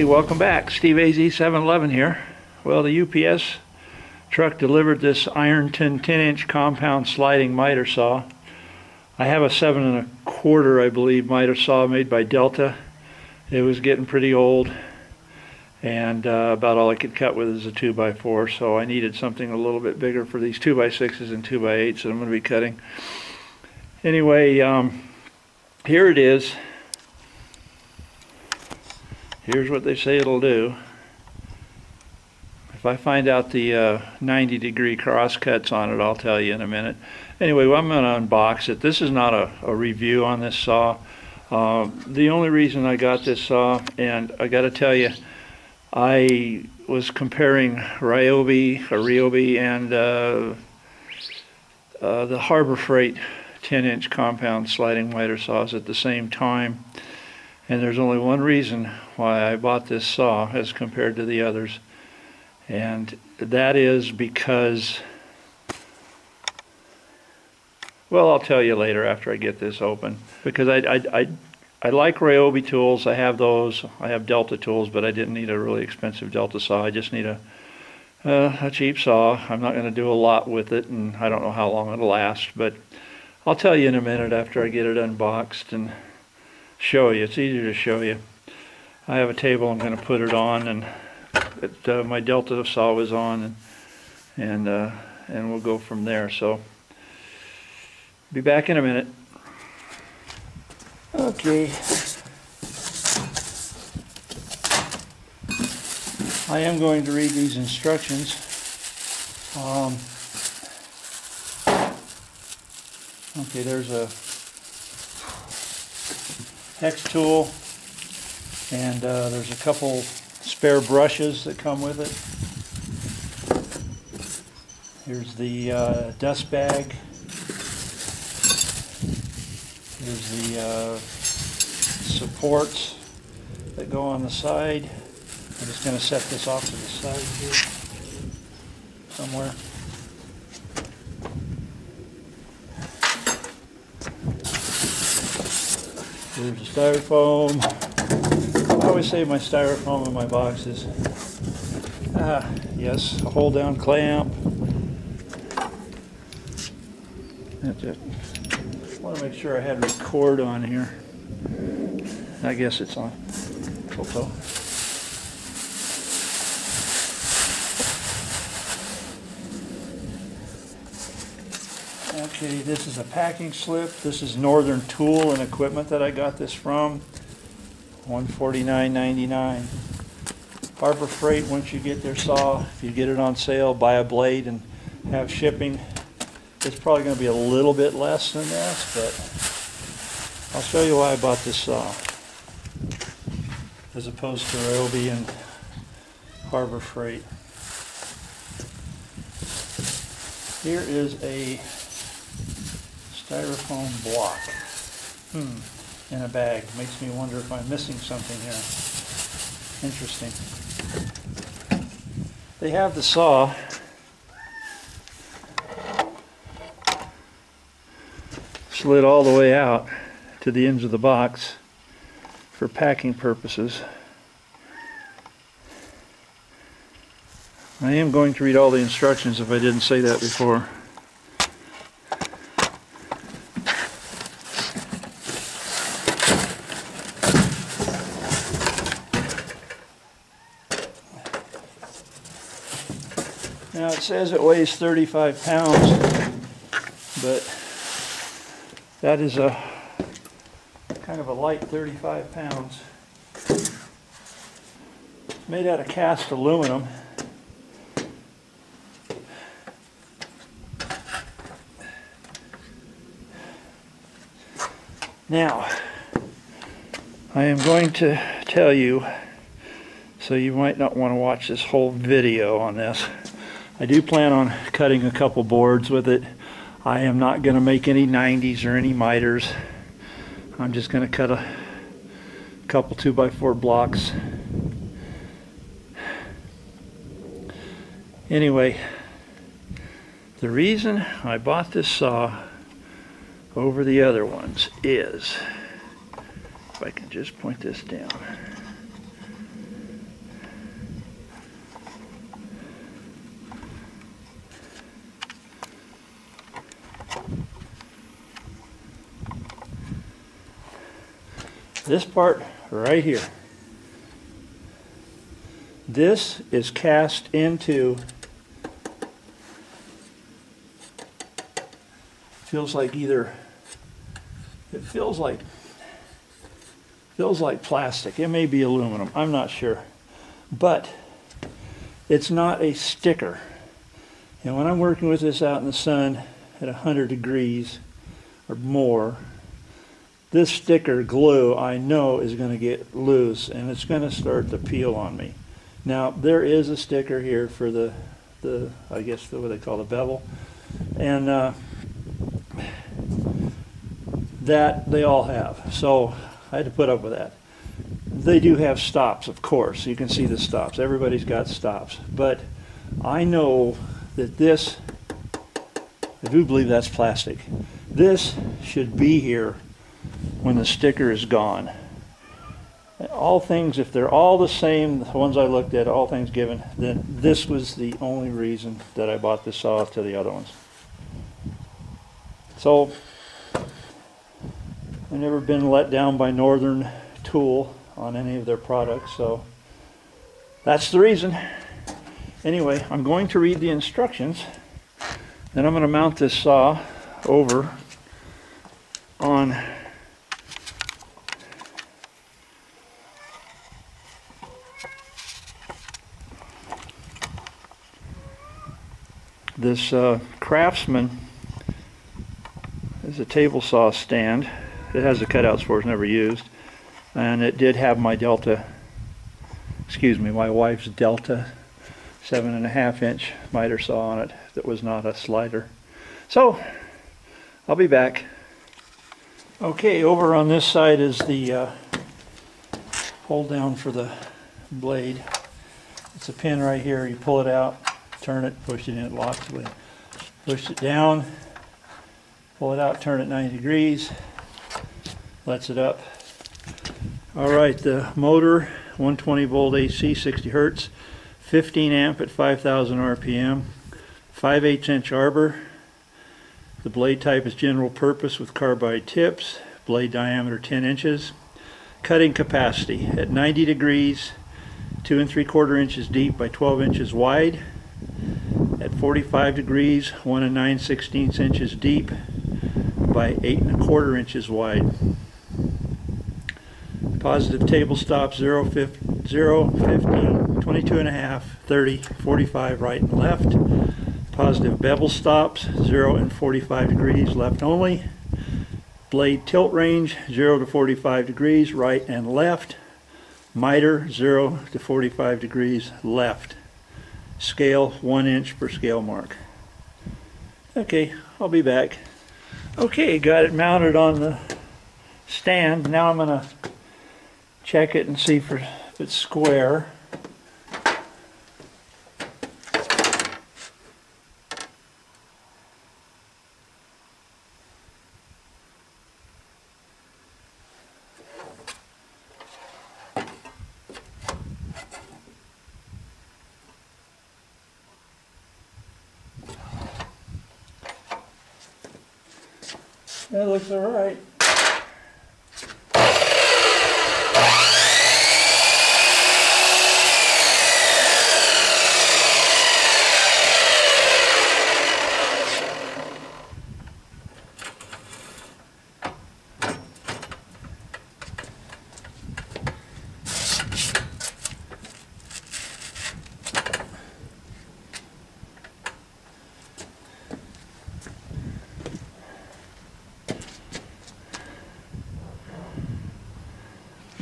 Hey, welcome back. Steve AZ 711 here. Well, the UPS truck delivered this Ironton 10-inch compound sliding miter saw. I have a 7 1/4, I believe, miter saw made by Delta. It was getting pretty old, and about all I could cut with is a 2x4, so I needed something a little bit bigger for these 2x6s and 2x8s that I'm going to be cutting. Anyway, here it is. Here's what they say it'll do. If I find out the 90-degree cross cuts on it, I'll tell you in a minute. Anyway, well, I'm going to unbox it. This is not a review on this saw. The only reason I got this saw, and I got to tell you, I was comparing Ryobi and the Harbor Freight 10-inch compound sliding miter saws at the same time. And there's only one reason why I bought this saw as compared to the others, and that is because, well, I'll tell you later after I get this open, because I like Ryobi tools. I have those. I have Delta tools, but I didn't need a really expensive Delta saw. I just need a cheap saw. I'm not going to do a lot with it, and I don't know how long it'll last, but I'll tell you in a minute after I get it unboxed and show you. It's easier to show you. I have a table I'm going to put it on, and my Delta saw was on, and we'll go from there. So be back in a minute. Okay. I am going to read these instructions. Okay, there's a hex tool, and there's a couple spare brushes that come with it. Here's the dust bag. Here's the supports that go on the side. I'm just going to set this off to the side here somewhere. There's a styrofoam. I always save my styrofoam in my boxes. Yes, a hold down clamp. That's it. I want to make sure I had record on here. I guess it's on. Hope so. Okay, this is a packing slip. This is Northern Tool and Equipment that I got this from. $149.99. Harbor Freight, once you get their saw, if you get it on sale, buy a blade and have shipping. It's probably going to be a little bit less than this, but I'll show you why I bought this saw as opposed to Ryobi and Harbor Freight. Here is a styrofoam block in a bag. Makes me wonder if I'm missing something here. Interesting. They have the saw slid all the way out to the ends of the box for packing purposes. I am going to read all the instructions if I didn't say that before. Now it says it weighs 35 pounds, but that is a kind of a light 35 pounds. Made out of cast aluminum. Now, I am going to tell you, so you might not want to watch this whole video on this. I do plan on cutting a couple boards with it. I am not going to make any 90s or any miters. I'm just going to cut a couple 2x4 blocks. Anyway, the reason I bought this saw over the other ones is, if I can just point this down, this part right here. This is cast into, feels like either, it feels like plastic. It may be aluminum, I'm not sure. But it's not a sticker. And when I'm working with this out in the sun at 100 degrees or more, this sticker glue I know is going to get loose and it's going to start to peel on me. Now there is a sticker here for the I guess what they call the bevel, and that they all have. So I had to put up with that. They do have stops, of course. You can see the stops. Everybody's got stops. But I know that this, I do believe that's plastic. This should be here when the sticker is gone. All things, if they're all the same, the ones I looked at, all things given, then this was the only reason that I bought this saw to the other ones. So, I've never been let down by Northern Tool on any of their products, so that's the reason. Anyway, I'm going to read the instructions, then I'm going to mount this saw over on this Craftsman is a table saw stand. It has the cutouts for it, it's never used. And it did have my Delta, my wife's Delta 7.5 inch miter saw on it that was not a slider. So, I'll be back. Okay, over on this side is the hold down for the blade. It's a pin right here. You pull it out, turn it, push it in, it locks it. Push it down, pull it out, turn it 90 degrees, lets it up. Alright, the motor, 120 volt AC, 60 hertz, 15 amp at 5,000 RPM, 5/8 inch arbor. The blade type is general purpose with carbide tips, blade diameter 10 inches. Cutting capacity at 90 degrees, 2 3/4 inches deep by 12 inches wide. At 45 degrees, 1 9/16 inches deep by 8 1/4 inches wide. Positive table stop 0, 15, 22.5, 30, 45 right and left. Positive bevel stops 0 and 45 degrees left only. Blade tilt range 0 to 45 degrees right and left. Miter 0 to 45 degrees left. Scale 1 inch per scale mark. Okay, I'll be back. Okay, got it mounted on the stand. Now I'm going to check it and see if it's square. That looks all right.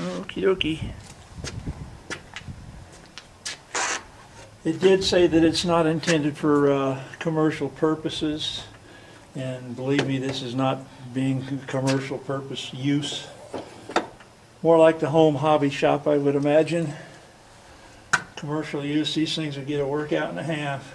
Okie dokie. It did say that it's not intended for commercial purposes, and believe me, this is not being commercial purpose use. More like the home hobby shop, I would imagine. Commercial use, these things would get a workout and a half.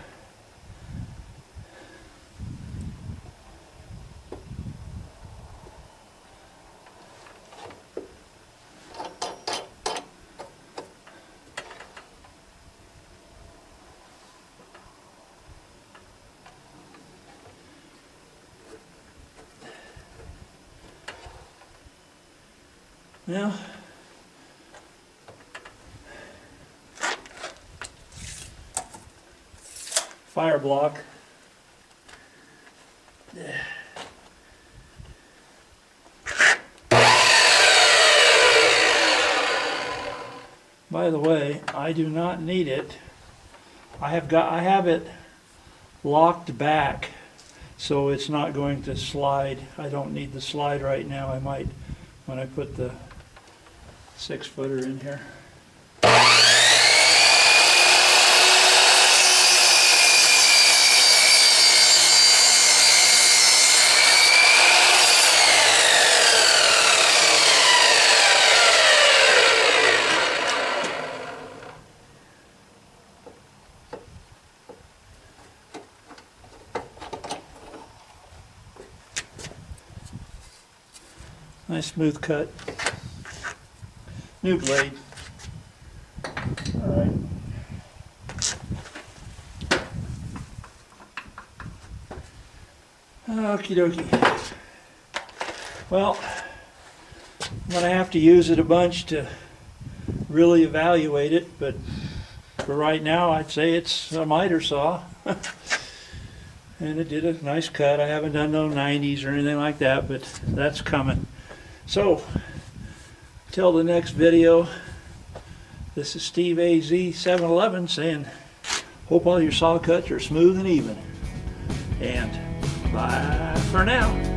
Now, fire block. By the way, I do not need it. I have it locked back so it's not going to slide. I don't need the slide right now. I might when I put the 6-footer in here. Nice smooth cut. New blade. All right. Okie dokie. Well, I'm going to have to use it a bunch to really evaluate it, but for right now I'd say it's a miter saw. And it did a nice cut. I haven't done no 90s or anything like that, but that's coming. So, till the next video, this is Steve AZ711 saying, hope all your saw cuts are smooth and even. And bye for now.